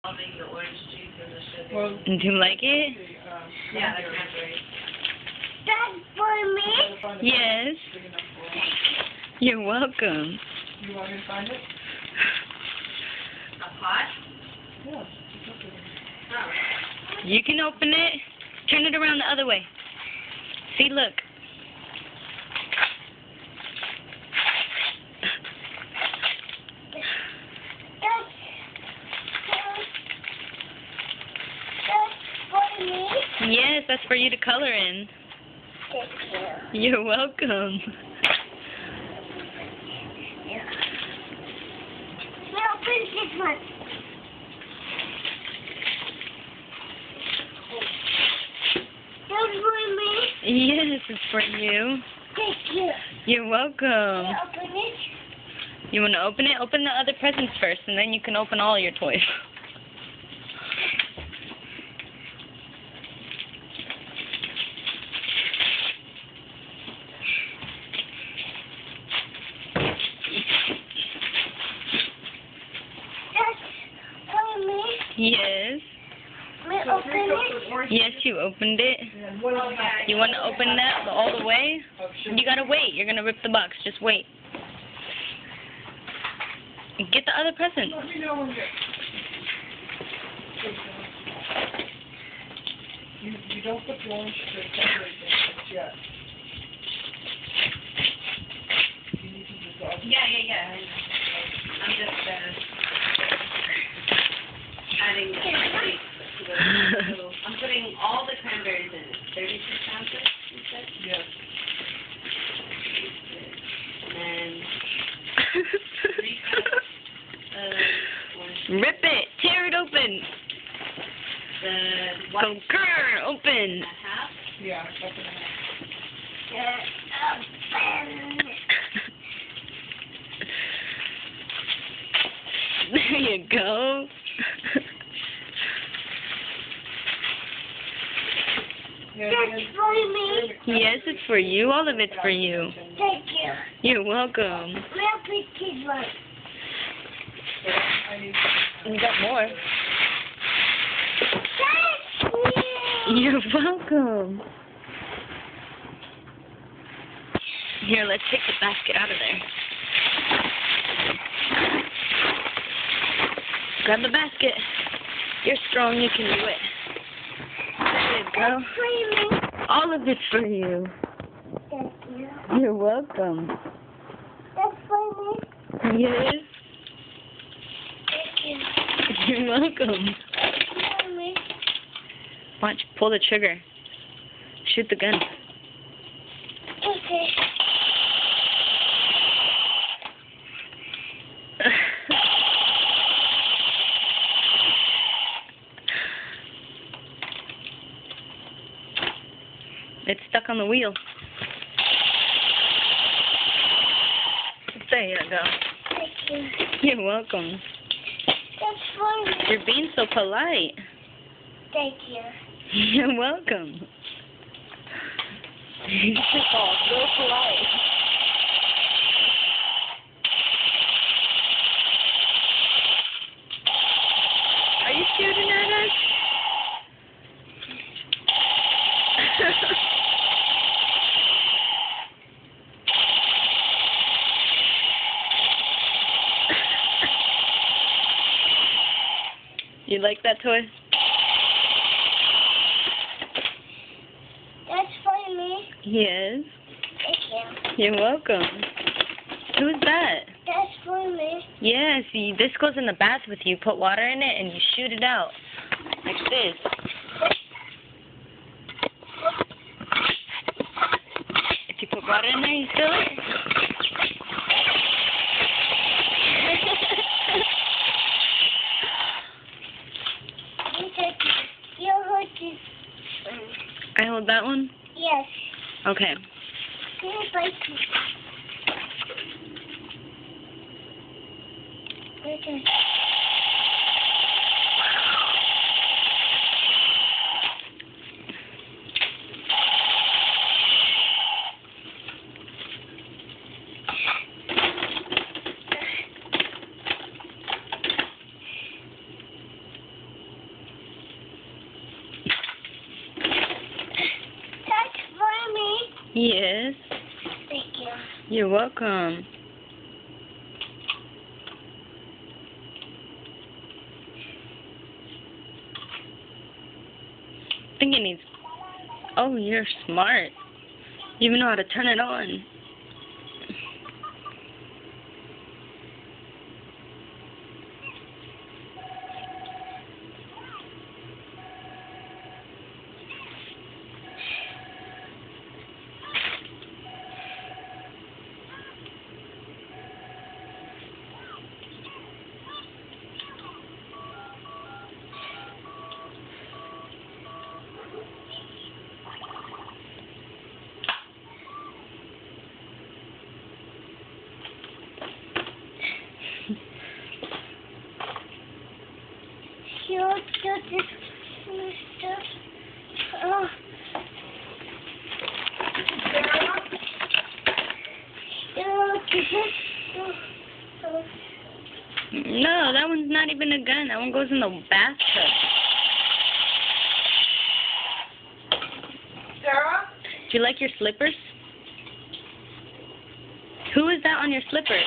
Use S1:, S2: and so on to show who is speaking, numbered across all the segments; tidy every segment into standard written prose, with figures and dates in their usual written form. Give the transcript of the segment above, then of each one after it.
S1: The orange juice and the sugar.
S2: Well,
S3: Do you like it?
S1: Yeah, they're cranberries.
S4: That's for me?
S3: Yes. You're welcome.
S2: You want me to find it?
S1: A pot?
S2: Yeah.
S1: Oh.
S3: You can open it. Turn it around the other way. See, look.
S4: That's for me?
S3: Yes, that's for you to color in.
S4: Thank you.
S3: You're welcome.
S4: Now open this one. That's for me?
S3: Yes, it's for you.
S4: Thank you.
S3: You're welcome.
S4: Can I open it?
S3: You want to open it? Open the other presents first, and then you can open all your toys.
S4: That's for me?
S3: Yes.
S4: May I open it?
S3: Yes, you opened it.
S2: And what else?
S3: You want to open that all the way?
S2: Oh, sure.
S3: You gotta wait. You're gonna rip the box. Just wait. Get the other present.
S2: Let me know when you don't put the orange to separate things yet. You need to dissolve.
S1: Yeah. I'm just adding the cranberries to the so I'm putting all the cranberries in it. 36 ounces, you said?
S2: Yes.
S1: And then 3 cups of orange.
S3: Rip it. Tear it open.
S1: The
S3: Go
S1: white
S3: grr. Open.
S1: and a half.
S2: Yeah, that's enough.
S4: Open.
S3: There you go.
S2: Yeah,
S4: That's for me?
S3: Yes, it's for you. All of it's for you.
S4: Thank you.
S3: You're welcome.
S4: May I pick this one?
S2: I need
S3: You got more.
S4: Thank you.
S3: You're welcome. Here, let's take the basket out of there. Grab the basket. You're strong, you can do it. There you go.
S4: That's for me?
S3: All of it's for you.
S4: Thank you.
S3: You're welcome.
S4: That's for me?
S3: Yes,
S4: Thank you.
S3: you're welcome.
S4: For me?
S3: Watch, pull the trigger. Shoot the gun.
S4: Okay.
S3: It's stuck on the wheel. There you go.
S4: Thank you.
S3: You're welcome.
S4: That's for me?
S3: You're being so polite.
S4: Thank you.
S3: You're welcome. You're so polite. Are you shooting at us? You like that toy?
S4: That's for me?
S3: Yes.
S4: Thank you.
S3: You're welcome. Who's that?
S4: That's for me?
S3: Yeah, see, this goes in the bath with you. Put water in it and you shoot it out. Like this. If you put water in there, you fill it.
S4: You take it. You hold this one.
S3: I hold that one?
S4: Yes.
S3: Okay.
S4: Can you bite it? Okay.
S3: Yes.
S4: Thank you.
S3: You're welcome. I think it needs... Oh, you're smart. You even know how to turn it on.
S4: You do this stuff. Oh. You do this.
S3: No, that one's not even a gun. That one goes in the bathtub.
S2: Sarah?
S3: Do you like your slippers? Who is that on your slippers?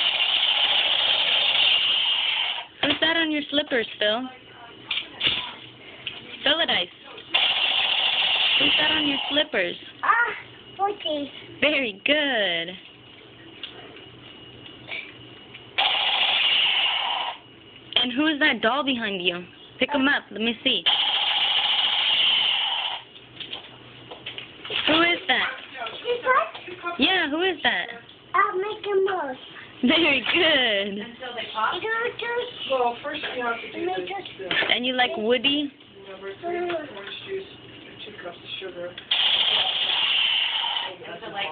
S3: Who's that on your slippers, Phil? Philadice. Who's that on your slippers?
S4: Ah, okay.
S3: Very good. And who is that doll behind you? Pick him up. Let me see. Who is that?
S4: This one?
S3: Yeah, who is that?
S4: I'll make a move.
S3: Very good.
S1: Until they pop?
S4: You do
S2: Well, first you have to do
S4: Make
S2: this.
S4: us-
S3: And you like Woody?
S2: Remember, 3 orange juice and 2 cups of sugar.
S1: Until like...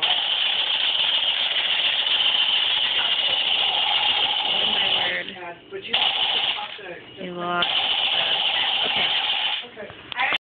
S3: Oh my word.
S2: But you have to pop the...
S3: You lost. Okay.